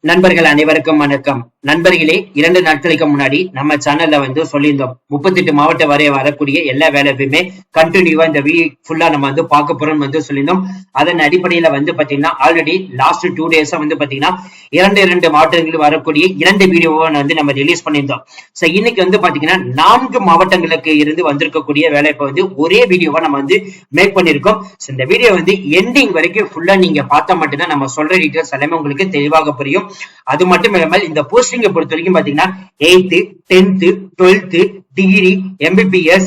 நண்பர்கள் அனைவருக்கும் வணக்கம். நண்பர்களே, 2 நாட்களுக்கு முன்னாடி நம்ம சேனல்ல சொல்லியிருந்தோம் 38 மாவட்டம் வரை வரக்கூடிய எல்லா வேலையுமே கண்டினியூவா இந்த வீக் ஃபுல்லா நம்ம பார்க்க போறோம் சொல்லியிருந்தோம். அதன் அடிப்படையில பாத்தீங்கன்னா ஆல்ரெடி லாஸ்ட் 2 டேஸா பாத்தீங்கன்னா 2 மாவட்டங்களில் வரக்கூடிய 2 வீடியோவை நம்ம ரிலீஸ் பண்ணியிருந்தோம். சோ இன்னைக்கு பாத்தீங்கன்னா 4 மாவட்டங்களுக்கு இருந்து வந்திருக்கக்கூடிய வேலையை ஒரே வீடியோவா நம்ம மேக் பண்ணிருக்கோம். இந்த வீடியோ எண்டிங் வரைக்கும் ஃபுல்லா நீங்க பார்த்தா மட்டும்தான் நம்ம சொல்ற டீடைல்ஸ் எல்லாமே உங்களுக்கு தெளிவாக புரியும். அது மட்டும் இல்லாமல் இந்த போஸ்டிங்கை பொறுத்த வரைக்கும் பாத்தீங்கன்னா 8th 10th 12th degree MBBS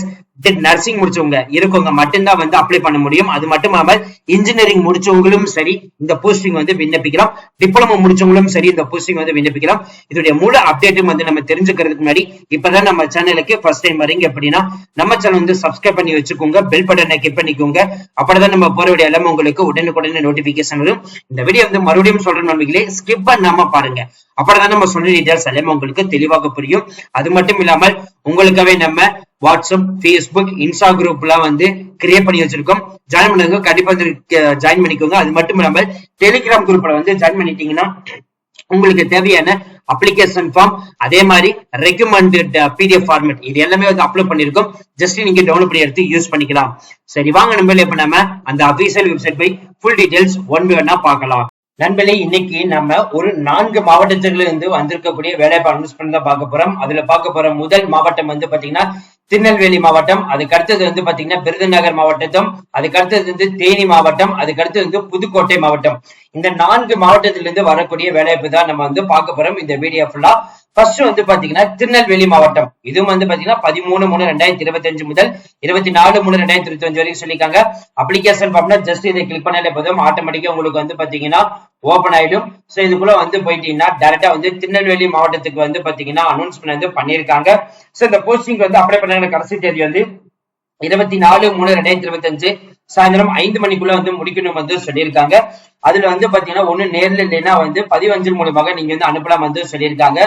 nursing முடிச்சவங்க இருக்கவங்க மட்டும்தான் அப்ளை பண்ண முடியும். அது மட்டும் இல்லாமல் இன்ஜினியரிங் முடிச்சவங்களும் சரி இந்த போஸ்டிங் விண்ணப்பிக்கலாம். டிப்ளமோ முடிச்சவங்களும் சரி இந்த போஸ்டிங் விண்ணப்பிக்கலாம். இதோட முழு அப்டேட்டும் நம்ம தெரிஞ்சுக்கிறதுக்கு முன்னாடி இப்பதான் நம்ம சேனலுக்கு ஃபர்ஸ்ட் டைம் வரீங்க அப்படின்னா நம்ம சேனல் சப்ஸ்கிரைப் பண்ணி வச்சுக்கோங்க, பெல் பட்டனை கிளிக் பண்ணிக்கோங்க. அப்பதான் நம்ம போற வீடியோ எல்லாமே உங்களுக்கு உடனுக்குடனே நோட்டிபிகேஷன் வரும். இந்த வீடியோ மறுபடியும் சொல்றேன் நண்பர்களே, ஸ்கிப் பண்ணாம பாருங்க. அப்பதான் நம்ம சொன்ன டீடைல்ஸ் எல்லாமே உங்களுக்கு தெளிவாக புரியும். அது மட்டும் இல்லாமல் உங்களுக்காகவே நம்ம வாட்ஸ்அப், பேஸ்புக், இன்ஸ்டா குரூப்லாம் கிரியேட் பண்ணி வச்சிருக்கோம். ஜாயின் பண்ணுங்க, கண்டிப்பா ஜாயின் பண்ணிக்கோங்க. அது மட்டும் இல்லாமல் டெலிகிராம் குரூப்ல ஜாயின் பண்ணிட்டீங்கன்னா உங்களுக்கு தேவையான அப்ளிகேஷன் ஃபார்ம், அதே மாதிரி ரெக்கமெண்டட் PDF ஃபார்மேட் இது எல்லாமே அப்லோட் பண்ணிருக்கோம். ஜஸ்ட் நீங்க டவுன்லோட் பண்ணி எடுத்து யூஸ் பண்ணிக்கலாம். சரி வாங்க நண்பர்களே, இப்ப நம்ம அந்த அபிஷியல் வெப்சைட் போய் ஃபுல் டீடைல்ஸ் ஒன் பை ஒன்னா பார்க்கலாம். நண்பர்களே, இன்னைக்கு நம்ம ஒரு 4 மாவட்டத்துல இருந்து வந்திருக்கக்கூடிய வேலைவாய்ப்பு அனௌன்ஸ்மெண்ட் தான் பார்க்க போறோம். அதுல பார்க்க போற முதல் மாவட்டம் பாத்தீங்கன்னா திருநெல்வேலி மாவட்டம், அதுக்கு அடுத்தது பாத்தீங்கன்னா விருதுநகர் மாவட்டம், அதுக்கு அடுத்தது தேனி மாவட்டம், அதுக்கு அடுத்தது புதுக்கோட்டை மாவட்டம். இந்த 4 மாவட்டத்திலிருந்து வரக்கூடிய வேலைவாய்ப்பு தான் நம்ம பார்க்க போறோம் இந்த வீடியோ ஃபுல்லா. ஃபர்ஸ்ட் பாத்தீங்கன்னா திருநெல்வேலி மாவட்டம். இதுவும் பாத்தீங்கன்னா 13/3/2025 முதல் 24/3/2025 வரைக்கும் சொல்லிருக்காங்க. அப்ளிகேஷன் ஃபார்ம்னா ஜஸ்ட் இதை கிளிக் பண்ணாலே போதும், ஆட்டோமேட்டிக்கா உங்களுக்கு பாத்தீங்கன்னா ஓபன் ஆயிடும். சோ இதுக்குள்ள போயிட்டீங்கன்னா டைரக்டா திருநெல்வேலி மாவட்டத்துக்கு பாத்தீங்கன்னா அனௌன்ஸ்மெண்ட் பண்ணிருக்காங்க. சோ இந்த போஸ்டிங் அப்ளை பண்ண கடைசி தேதி 24/3/2025 சாயந்தரம் 5 மணிக்குள்ள முடிக்கணும் சொல்லியிருக்காங்க. அதுல பாத்தீங்கன்னா ஒண்ணு நேர்ல இல்லைன்னா பதிவஞ்சல் மூலமாக நீங்க அனுப்பலாம் சொல்லியிருக்காங்க.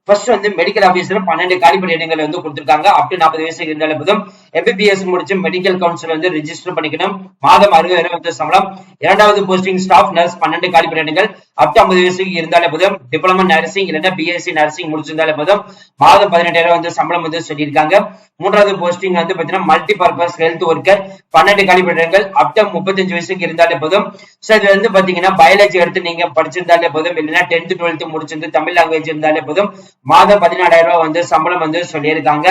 ஃபர்ஸ்ட் மெடிக்கல் ஆபீசர் 12 காலிப்படி இடங்கள் கொடுத்திருக்காங்க. அப் டு 40 வயசு இருந்தாலே போதும். MBBS முடிச்சு மெடிக்கல் கவுன்சில் ரெஜிஸ்டர் பண்ணிக்கணும். மாதம் 60,000 சம்பளம். இரண்டாவது போஸ்டிங் ஸ்டாஃப் நர்ஸ் 12 காலிப்படி இடங்கள். அப் டு 50 வயசுக்கு இருந்தாலே போதும். டிப்ளமோ நர்சிங் இல்லைன்னா BSc நர்சிங் முடிச்சிருந்தாலே போதும். மாதம் 18,000 சம்பளம் சொல்லியிருக்காங்க. மூன்றாவது போஸ்டிங் பாத்தீங்கன்னா மல்டி பர்பஸ் ஹெல்த் ஒர்க்கர் 12 காலிப்படி இடங்கள். அப் டு 35 வயசுக்கு இருந்தாலே போதும். சோ இது பாத்தீங்கன்னா பயாலஜி எடுத்து நீங்க படிச்சிருந்தாலே போதும், இல்லைன்னா 10th 12th முடிச்சிருந்து தமிழ் லாங்குவேஜ் இருந்தாலே போதும். மாதம் 14,000 சம்பளம் சொல்லியிருக்காங்க.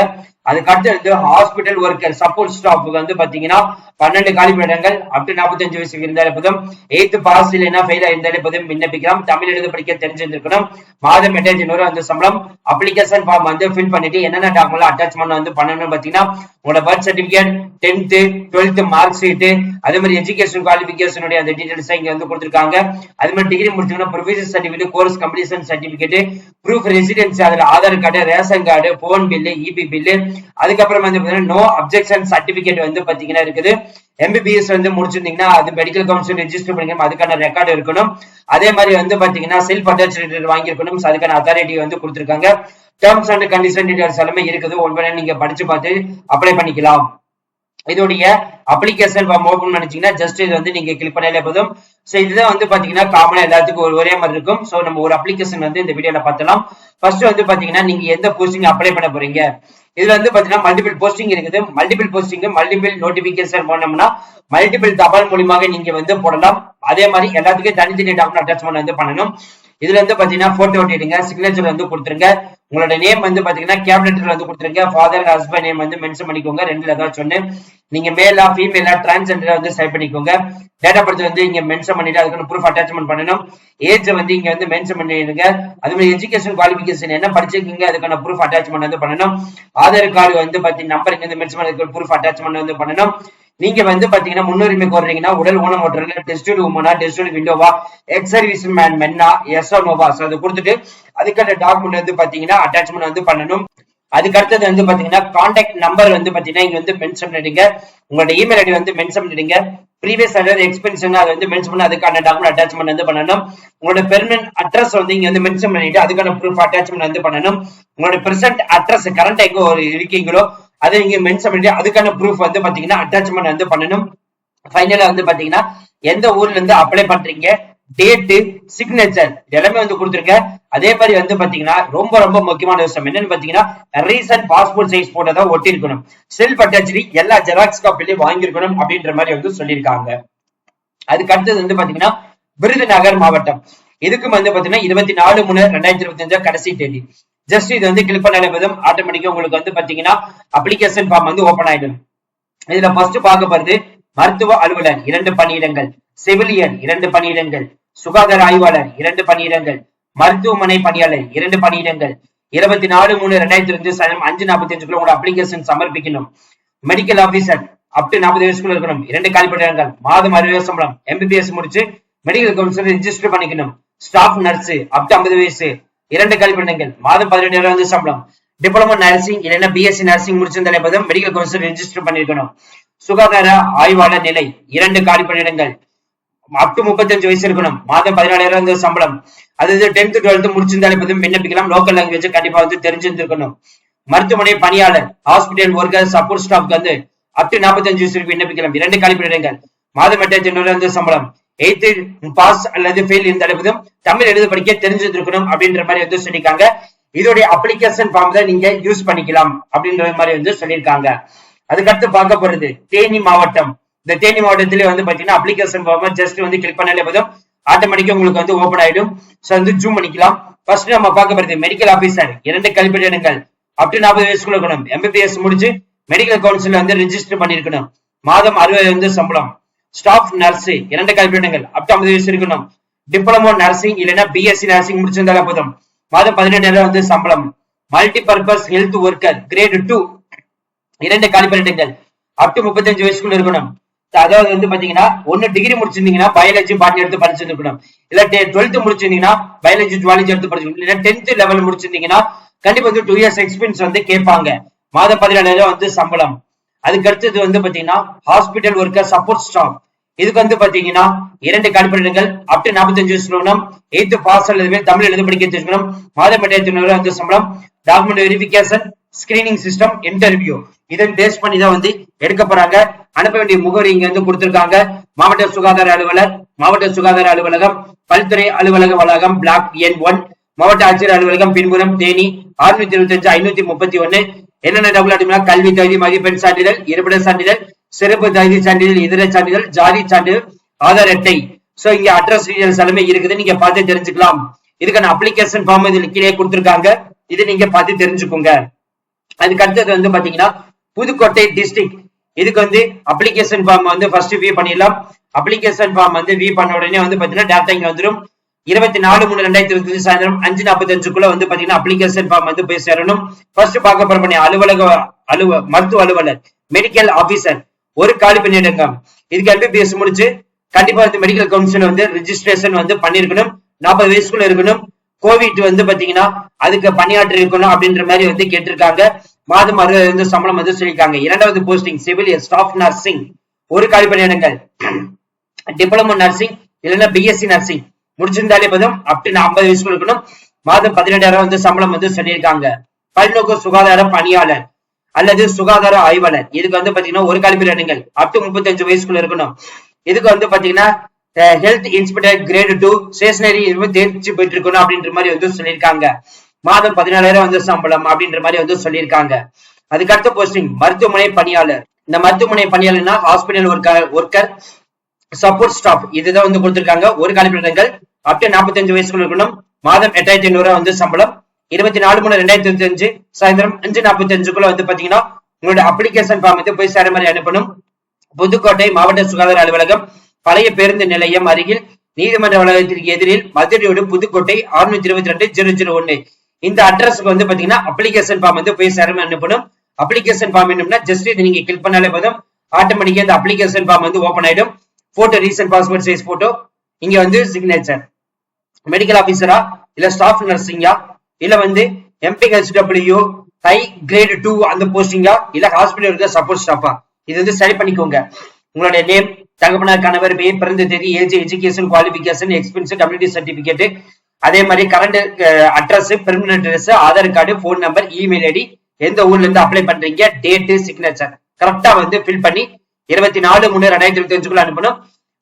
அதுக்கு அடுத்து ஹாஸ்பிட்டல் ஒர்க்கர் சப்போர்ட் ஸ்டாஃப்க்கு பாத்தீங்கன்னா 12 காலிப்படி இடங்கள். அப் டு 45 வயசுக்கு இருந்தாலே போதும். 8th பாஸ் இல்லைன்னா ஃபெயில் இருந்தாலே போதும் விண்ணப்பிக்கலாம். தமிழ் எழுத படிக்க தெரிஞ்சிருக்கணும். மாதம் 8,500 சம்பளம். அப்ளிகேஷன் ஃபார்ம் ஃபில் பண்ணிட்டு என்னென்ன டாக்குமெண்ட் அட்டாச்மெண்ட் பண்ணணும் பாத்தீங்கன்னா உங்களோட birth certificate, 10th 12th mark sheet, அதே மாதிரி எஜுகேஷன் குவாலிபிகேஷன் அந்த டீடைல்ஸ் இங்க கொடுத்திருக்காங்க. அதே மாதிரி டிகிரி முடிச்சீங்கன்னா professional certificate, course completion certificate, proof residency, அதுல Aadhaar card, ration card, phone bill, EB bill, அதுக்கப்புறம் நோ அப்ஜெக்ஷன் சர்டிபிகேட் பாத்தீங்கன்னா இருக்குது. MBBS முடிச்சிருந்தீங்கன்னா அது மெடிக்கல் கவுன்சில் ரெஜிஸ்டர் பண்ணிக்கணும், அதுக்கான ரெக்கார்டு இருக்கணும். அதே மாதிரி பாத்தீங்கன்னா செல்ஃப் அட்டாச் வாங்கியிருக்கணும். அதுக்கான அத்தாரிட்டி கொடுத்திருக்காங்க. டேர்ம்ஸ் அண்ட் கண்டிஷன் டீடைல்ஸ் எல்லாமே இருக்குது. ஒன்பது நீங்க படிச்சு பார்த்து அப்ளை பண்ணிக்கலாம். இதோடைய அப்ளிகேஷன் ஃபார்ம் ஓபன் பண்ணிச்சீங்கன்னா ஜஸ்ட் இது நீங்க கிளிக் பண்ணாலே போதும். சோ இதுதான் பாத்தீங்கன்னா காமனா எல்லாத்துக்கும் ஒரே மாதிரி இருக்கும். சோ நம்ம ஒரு அப்ளிகேஷன் இந்த வீடியோல பார்த்தலாம். ஃபர்ஸ்ட் பாத்தீங்கன்னா நீங்க எந்த போஸ்டிங் அப்ளை பண்ண போறீங்க. இதுல பாத்தீங்கன்னா மல்டிபிள் போஸ்டிங் இருக்குது. மல்டிபிள் போஸ்டிங் மல்டிபிள் நோட்டிபிகேஷன் போனோம்னா மல்டிபிள் தபால் மூலமாக நீங்க போடலாம். அதே மாதிரி எல்லாத்துக்கும் தனித்தனி டாக்குமெண்ட் அட்டாச்மெண்ட் பண்ணணும். இதுல பாத்தீங்கன்னா போட்டோ ஒட்டிடுங்க, சிக்னேச்சர் கொடுத்துருங்க. உங்களோட நேம் பாத்தீங்கன்னா கேபினெட்ல கொடுத்துருங்க. ஃபாதர் ஹஸ்பண்ட் நேம் மென்ஷன் பண்ணிக்கோங்க. ரெண்டுல ஏதாச்சும் ஒண்ணு. நீங்க மேலா ஃபீமேலா டிரான்ஸ்ஜெண்டரா செலக்ட் பண்ணிக்கோங்க. டேட் ஆஃப் பர்த் இங்க மென்ஷன் பண்ணிட்டு அதுக்கு ப்ரூஃப் அட்டாச்மெண்ட் பண்ணணும். ஏஜ் இங்க மென்ஷன் பண்ணிடுங்க. அது மாதிரி எஜுகேஷன் குவாலிபிகேஷன் என்ன படிச்சிருக்கீங்க அதுக்கான ப்ரூஃப் அட்டாச்மெண்ட் பண்ணணும். ஆதார் கார்டு பாத்தீங்கன்னா நம்பர் இங்க மென்ஷன் பண்ணி ப்ரூஃப் அட்டாச்மெண்ட் பண்ணணும். நீங்க பாத்தீங்கன்னா முன்னுரிமை கோர்றீங்கன்னா உடல் ஊனம் ஓட்டுறதுல டெஸ்டட் உமனா, டெஸ்டட் விண்டோவா, எக்ஸ் சர்வீஸ் மேன் மென்னா, எஸ் ஆர் நோவா அதை கொடுத்துட்டு அதுக்கான டாக்குமெண்ட் பாத்தீங்கன்னா அட்டாச்மெண்ட் பண்ணணும். அதுக்கு அடுத்தது பாத்தீங்கன்னா கான்டாக்ட் நம்பர் பாத்தீங்கன்னா இங்க மென்ஷன் பண்ணிடுங்க. உங்களோட இமெயில் ஐடி மென்ஷன் பண்ணிடுங்க. ப்ரீவியஸ் எக்ஸ்பென்ஷன் அதை மென்ஷன் பண்ணி அதுக்கான டாக்குமெண்ட் அட்டாச்மெண்ட் பண்ணணும். உங்களோட பெர்மனன்ட் அட்ரஸ் இங்க மென்ஷன் பண்ணிட்டு அதுக்கான ப்ரூஃப் அட்டாச்மெண்ட் பண்ணணும். உங்களோட பிரசன்ட் அட்ரஸ் கரண்ட் எங்க இருக்கீங்களோ அதை இங்க மென்ஷன் பண்ணிட்டு அதுக்கான ப்ரூஃப் பாத்தீங்கன்னா அட்டாச்மெண்ட் பண்ணணும். ஃபைனலா பாத்தீங்கன்னா எந்த ஊர்ல இருந்து அப்ளை பண்றீங்க, டேட்டு, சிக்னேச்சர் எல்லாமே வந்து கொடுத்துருக்கேன். அதே மாதிரி வந்து பாத்தீங்கன்னா ரொம்ப ரொம்ப முக்கியமான விஷயம் என்னன்னு பாத்தீங்கன்னா ரீசன்ட் பாஸ்போர்ட் சைஸ் போட்டோ தான் ஒட்டி இருக்கணும். செல்ஃப் அட்டாச்டு எல்லா ஜெராக்ஸ் காப்பிலையும் வாங்கியிருக்கணும் அப்படின்ற மாதிரி வந்து சொல்லியிருக்காங்க. அதுக்கு அடுத்தது வந்து பாத்தீங்கன்னா விருதுநகர் மாவட்டம். இதுக்கும் வந்து பாத்தீங்கன்னா 24/3/2025 கடைசி தேதி. ஜஸ்ட் இது வந்து கிளிக் பண்ண போதும் ஆட்டோமேட்டிக்கா உங்களுக்கு வந்து பாத்தீங்கன்னா அப்ளிகேஷன் ஃபார்ம் வந்து ஓபன் ஆயிடும். இதுல ஃபர்ஸ்ட் பார்க்க போறது மருத்துவ அலுவலர் 2 பணியிடங்கள், செவிலியர் 2 பணியிடங்கள், சுகாதார ஆய்வாளர் 2 பணியிடங்கள், மருத்துவமனை பணியாளர் 2 பணியிடங்கள். 24/3/2025 சாயந்தரம் 5:45 உங்களோட அப்ளிகேஷன் சமர்ப்பிக்கணும். மெடிக்கல் ஆபீசர் அப் டு 40 வயசுக்குள்ள இருக்கணும், 2 காலி பணியிடங்கள், மாதம் 60 சம்பளம், MBBS முடிச்சு மெடிக்கல் கவுன்சில் ரெஜிஸ்டர் பண்ணிக்கணும். ஸ்டாஃப் நர்ஸ் அப் டு 50 வயசு, 2 காலி பணியிடங்கள், மாதம் 17,000 வந்து சம்பளம். டிப்ளமோ நர்சிங் இல்லைன்னா BSc நர்சிங் முடிச்சிருந்தாலே போதும் மெடிக்கல் கவுன்சில் ரெஜிஸ்டர் பண்ணிருக்கணும். சுகாதார ஆய்வாளர் நிலை 2 காலி பணியிடங்கள், அப் டு 35 வயசு இருக்கணும், மாதம் 14,000 வந்து சம்பளம். அதாவது 10th 12th முடிச்சிருந்தாலே போதும் விண்ணப்பிக்கலாம். லோக்கல் லாங்குவேஜ் கண்டிப்பா வந்து தெரிஞ்சிருக்கணும். மருத்துவமனை பணியாளர், ஹாஸ்பிட்டல் ஒர்க்கர், சப்போர்ட் ஸ்டாஃப்க்கு வந்து அப் டு 45 வயசுக்கு விண்ணப்பிக்கலாம். 2 காலி பணியிடங்கள், மாதம் 8,500 வந்து சம்பளம். 8th பாஸ் அல்லது ஃபெயில் இருந்தாலே போதும் தமிழ் எழுத படிக்க தெரிஞ்சிருக்கணும் அப்படின்ற மாதிரி வந்து சொல்லியிருக்காங்க. இதோடைய அப்ளிகேஷன் ஃபார்ம் தான் நீங்க யூஸ் பண்ணிக்கலாம் அப்படின்ற மாதிரி வந்து சொல்லியிருக்காங்க. அதுக்கடுத்து பார்க்க போறது தேனி மாவட்டம். இந்த தேனி மாவட்டத்திலே வந்து பாத்தீங்கன்னா அப்ளிகேஷன் ஃபார்ம் ஜஸ்ட் வந்து கிளிக் பண்ணாலே போதும் ஆட்டோமேட்டிக்கா உங்களுக்கு வந்து ஓபன் ஆயிடும். சோ வந்து ஜூம் பண்ணிக்கலாம். ஃபர்ஸ்ட் நம்ம பார்க்க போறது மெடிக்கல் ஆபீசர் 2 கல்வி பணியிடங்கள், அப் டு 40 வயசுக்குள்ள இருக்கணும், MBBS முடிச்சு மெடிக்கல் கவுன்சில் வந்து ரெஜிஸ்டர் பண்ணிருக்கணும், மாதம் 60 வந்து சம்பளம். ஸ்டாஃப் நர்ஸ் 2 கல்வி பணியிடங்கள், அப் டு 50 வயசு இருக்கணும். டிப்ளமோ நர்சிங் இல்லைன்னா BSc நர்சிங் முடிச்சிருந்தாலே போதும், மாதம் 17,000 வந்து சம்பளம். Multi purpose health worker grade 2 2 காலி பணியிடங்கள், அப் டு 35 வயசுக்குள்ள இருக்கணும். அதாவது வந்து பாத்தீங்கன்னா ஒன்னு டிகிரி முடிச்சிருந்தீங்கன்னா பயாலஜி பாட்னி எடுத்து படிச்சிருக்கணும், இல்ல 12th முடிச்சிருந்தீங்கன்னா பயாலஜி ஜுவாலஜி எடுத்து படிச்சிருக்கணும், இல்ல 10th லெவல் முடிச்சிருந்தீங்கன்னா கண்டிப்பா வந்து 2 years எக்ஸ்பீரியன்ஸ் வந்து கேட்பாங்க. மாதம் 17,000 வந்து சம்பளம். அதுக்கு அடுத்தது வந்து பாத்தீங்கன்னா ஹாஸ்பிட்டல் ஒர்க்கர் சப்போர்ட் ஸ்டாஃப். இதுக்கு வந்து பாத்தீங்கன்னா 2 காலி பணியிடங்கள், அப் டு 45 வயசு இருக்கணும், 8th பாஸ் அல்லது தமிழ் எழுத படிக்க தெரிஞ்சுக்கணும், மாதம் 8,500 வந்து சம்பளம். Document verification, screening system, interview இதை பேஸ் பண்ணி தான் வந்து எடுக்க போறாங்க. அனுப்ப வேண்டிய முகவரி இங்க வந்து கொடுத்திருக்காங்க. மாவட்ட சுகாதார அலுவலர், மாவட்ட சுகாதார அலுவலகம், பல்துறை அலுவலக வளாகம், பிளாக் எண் 1, மாவட்ட ஆட்சியர் அலுவலகம், பின்புறம், தேனி 625-531. என்னென்ன டாக்குமெண்ட் கல்வி தகுதி, மதிப்பெண் சான்றிதழ், இருப்பிட சான்றிதழ், சிறப்பு தகுதி சான்றிதழ், இதர சான்றிதழ், ஜாதி சான்றிதழ், ஆதார் அட்டை. சோ இங்க அட்ரஸ் டீடைல்ஸ் எல்லாமே இருக்குது, நீங்க பார்த்து தெரிஞ்சுக்கலாம். இதுக்கான அப்ளிகேஷன் ஃபார்ம் இதுல கீழே கொடுத்திருக்காங்க, இது நீங்க பார்த்து தெரிஞ்சுக்கோங்க. அதுக்கு அடுத்தது வந்து பாத்தீங்கன்னா புதுக்கோட்டை டிஸ்ட்ரிக்ட். இதுக்கு வந்து அப்ளிகேஷன் ஃபார்ம் வந்து ஃபர்ஸ்ட் வியூ பண்ணிடலாம். அப்ளிகேஷன் ஃபார்ம் வந்து வியூ பண்ண உடனே வந்து பாத்தீங்கன்னா டேரக்டா இங்க வந்துடும். 24/3/2025 சாயந்தரம் 5:45 வந்து பாத்தீங்கன்னா அப்ளிகேஷன் ஃபார்ம் வந்து போய் சேரணும். ஃபர்ஸ்ட் பார்க்க போற பண்ணி மருத்துவ அலுவலர், மெடிக்கல் ஆபீசர் 1 காலி பணியிடங்கள். இதுக்கு MBBS முடிச்சு கண்டிப்பா வந்து மெடிக்கல் கவுன்சில் வந்து ரெஜிஸ்ட்ரேஷன் வந்து பண்ணிருக்கணும், 40 வயசுக்குள்ள இருக்கணும். கோவிட் வந்து பாத்தீங்கன்னா அதுக்கு பணியாற்றி இருக்கணும் அப்படின்ற மாதிரி வந்து கேட்டிருக்காங்க. மாதம் 60 வந்து சம்பளம் வந்து சொல்லியிருக்காங்க. 2வது போஸ்டிங் சிவிலியர் ஸ்டாஃப் நர்சிங் 1 காலி பணியிடங்கள், டிப்ளமோ நர்சிங் இல்லைன்னா BSc நர்சிங் முடிச்சிருந்தாலே போதும், அப் டு 50 வயசுக்குள்ள இருக்கணும், மாதம் 17,000 வந்து சம்பளம் வந்து சொல்லியிருக்காங்க. பல்நோக்கு சுகாதார பணியாளர் அல்லது சுகாதார ஆய்வாளர். இதுக்கு வந்து பாத்தீங்கன்னா 1 காலி பணியிடங்கள், அப் டு 35 வயசுக்குள்ள இருக்கணும். இதுக்கு வந்து பாத்தீங்கன்னா ஹெல்த் இன்ஸ்பெக்டர் கிரேட் 2 ஸ்டேஷனரி தேர்ச்சி பெற்று இருக்கணும் அப்படின்ற மாதிரி வந்து சொல்லியிருக்காங்க. மாதம் 14,000 வந்து சம்பளம் அப்படின்ற மாதிரி வந்து சொல்லியிருக்காங்க. அதுக்கு அடுத்த போஸ்டிங் மருத்துவமனை பணியாளர். இந்த மருத்துவமனை பணியாளர்னா ஹாஸ்பிட்டல் ஒர்க்கர் சப்போர்ட் ஸ்டாஃப் இதுதான் வந்து கொடுத்திருக்காங்க. 1 காலி பணியிடங்கள், அப் டு 45 வயசுக்குள்ள இருக்கணும், மாதம் 8,500 வந்து சம்பளம். 24/3/2025 சாயந்தரம் 5:45 வந்து பாத்தீங்கன்னா உங்களோட அப்ளிகேஷன் ஃபார்ம் வந்து போய் சேர மாதிரி அனுப்பணும். புதுக்கோட்டை மாவட்ட சுகாதார அலுவலகம், பழைய பேருந்து நிலையம் அருகில், நீதிமன்ற வளாகத்திற்கு எதிரில், மதுரை ரோடு, புதுக்கோட்டை 622-001. இந்த அட்ரஸ்க்கு வந்து பாத்தீங்கன்னா அப்ளிகேஷன் ஃபார்ம் வந்து போய் சேர அனுப்பணும். அப்ளிகேஷன் ஃபார்ம் என்னன்னா ஜஸ்ட் இது நீங்க கிளிக் பண்ணாலே போதும் ஆட்டோமேட்டிக்கா இந்த அப்ளிகேஷன் ஃபார்ம் வந்து ஓபன் ஆயிடும். Photo recent passport size photo, இங்க வந்து சிக்னேச்சர். மெடிக்கல் ஆபீசரா இல்ல ஸ்டாஃப் நர்சிங்கா இல்ல வந்து MPHW ஹை கிரேட் 2 அந்த போஸ்டிங்கா இல்ல ஹாஸ்பிட்டல் இருக்க சப்போர்ட் ஸ்டாஃபா இது வந்து சரி பண்ணிக்கோங்க. உங்களுடைய நேம், தகப்பனார், கணவர் பெயர், பிறந்த தேதி, age, education qualification, experience, community certificate, அதே மாதிரி current address, permanent address, Aadhaar card, phone number, email ID, எந்த ஊர்ல இருந்து அப்ளை பண்றீங்க, டேட், சிக்னேச்சர் கரெக்டா வந்து ஃபில் பண்ணி 24/3/2025 அனுப்பணும்.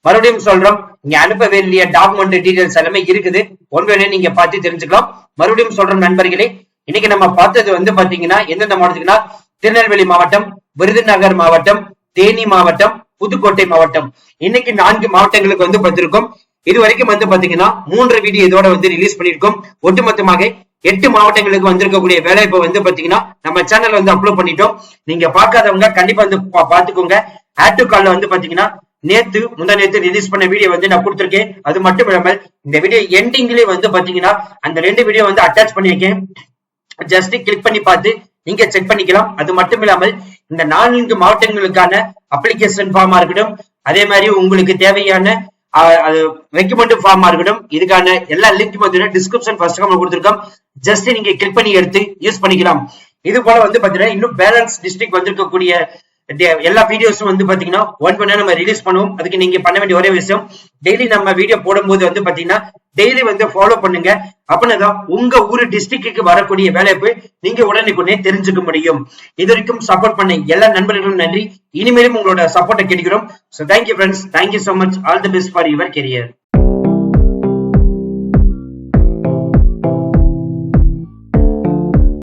மறுபடியும் சொல்றோம், நீங்க அனுப்ப வேண்டிய டாக்குமெண்ட் டீடைல்ஸ் எல்லாமே இருக்குது. ஒன்வேளை நீங்க பார்த்து தெரிஞ்சுக்கலாம். மறுபடியும் சொல்றோம் நண்பர்களே, இன்னைக்கு நம்ம பார்த்தது வந்து பாத்தீங்கன்னா எந்தெந்த மாவட்டத்துக்குன்னா திருநெல்வேலி மாவட்டம், விருதுநகர் மாவட்டம், தேனி மாவட்டம், புதுக்கோட்டை மாவட்டம். இன்னைக்கு 4 மாவட்டங்களுக்கு வந்து பார்த்திருக்கோம். இது வரைக்கும் வந்து பாத்தீங்கன்னா 3 வீடியோ இதோட வந்து ரிலீஸ் பண்ணிருக்கோம். ஒட்டுமொத்தமாக 8 மாவட்டங்களுக்கு வந்திருக்கக்கூடிய வேலைவாய்ப்பு வந்து பாத்தீங்கன்னா நம்ம சேனல்ல வந்து அப்லோட் பண்ணிட்டோம். நீங்க பார்க்காதவங்க கண்டிப்பா வந்து பாத்துக்கோங்க. ஆட் டு கால்ல வந்து பாத்தீங்கன்னா முந்தா நேத்து ரிலீஸ் பண்ண வீடியோ வந்து நான் கொடுத்திருக்கேன். அது மட்டும் இல்லாமல் இந்த வீடியோ எண்டிங்லயே வந்து பாத்தீங்கன்னா அந்த 2 வீடியோ வந்து அட்டாச் பண்ணிருக்கேன். ஜஸ்ட் கிளிக் பண்ணி பார்த்து நீங்க செக் பண்ணிக்கலாம். அது மட்டும் இல்லாமல் இந்த 4 மாவட்டங்களுக்கான அப்ளிகேஷன் ஃபார்மா இருக்கட்டும், அதே மாதிரி உங்களுக்கு தேவையான ரெக்கமெண்ட் ஃபார்மா இருக்கட்டும், இதுக்கான எல்லா லிங்க் பார்த்தீங்கன்னா டிஸ்கிரிப்ஷன் ஃபர்ஸ்ட் கமெண்ட் கொடுத்திருக்கோம். ஜஸ்ட் நீங்க கிளிக் பண்ணி எடுத்து யூஸ் பண்ணிக்கலாம். இது போல வந்து பாத்தீங்கன்னா இன்னும் பேலன்ஸ் டிஸ்ட்ரிக்ட் வந்திருக்கக்கூடிய எல்லா வீடியோஸும் வந்து பாத்தீங்கன்னா ஒன் பண்ண நம்ம ரிலீஸ் பண்ணுவோம். அதுக்கு நீங்க பண்ண வேண்டிய ஒரே விஷயம், டெய்லி நம்ம வீடியோ போடும்போது வந்து பாத்தீங்கன்னா டெய்லி வந்து ஃபாலோ பண்ணுங்க. அப்படின்னதான் உங்க ஊரு டிஸ்ட்ரிக்ட்டுக்கு வரக்கூடிய வேலைப்பு நீங்க உடனே தெரிஞ்சுக்க முடியும். இது வரைக்கும் சப்போர்ட் பண்ண எல்லா நண்பர்களும் நன்றி. இனிமேலும் உங்களோட சப்போர்ட்டை கிடைக்கிறோம். So thank you friends, thank you so much, all the best for your career.